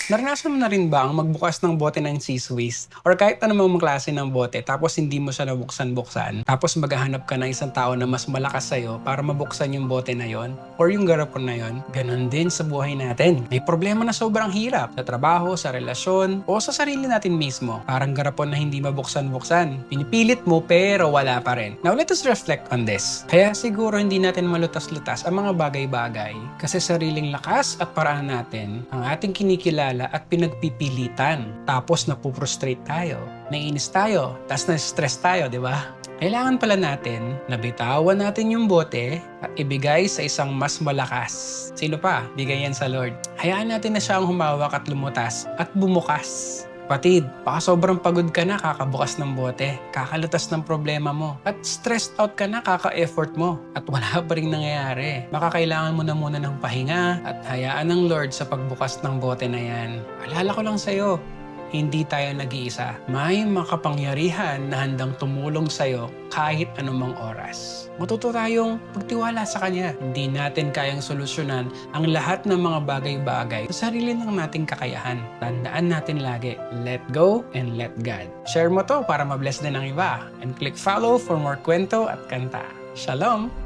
Naranasan mo na rin ba ang magbukas ng bote ng cheese whiz or kahit anumang klase ng bote tapos hindi mo siya nabuksan-buksan tapos maghahanap ka ng isang tao na mas malakas sa'yo para mabuksan yung bote na yon or yung garapon na yon? Ganon din sa buhay natin. May problema na sobrang hirap sa trabaho, sa relasyon o sa sarili natin mismo. Parang garapon na hindi mabuksan-buksan. Pinipilit mo pero wala pa rin. Now let us reflect on this. Kaya siguro hindi natin malutas-lutas ang mga bagay-bagay kasi sariling lakas at paraan natin ang ating kinikilala at pinagpipilitan. Tapos napuprostrate tayo, naiinis tayo, tapos na-stress tayo, di ba? Kailangan pala natin na bitawan natin yung bote at ibigay sa isang mas malakas. Sino pa? Bigay yan sa Lord. Hayaan natin na siya ang humawak at lumutas at bumukas. Kapatid, baka sobrang pagod ka na kakabukas ng bote, kakalutas ng problema mo, at stressed out ka na kaka-effort mo, at wala pa rin nangyayari. Baka kailangan mo na muna ng pahinga at hayaan ng Lord sa pagbukas ng bote na yan. Alala ko lang sa'yo, hindi tayo nag-iisa. May makapangyarihan na handang tumulong sa'yo kahit anumang oras. Matuto tayong magtiwala sa Kanya. Hindi natin kayang solusyonan ang lahat ng mga bagay-bagay sa sarili ng nating kakayahan. Tandaan natin lagi, let go and let God. Share mo to para mabless din ang iba. And click follow for more kwento at kanta. Shalom!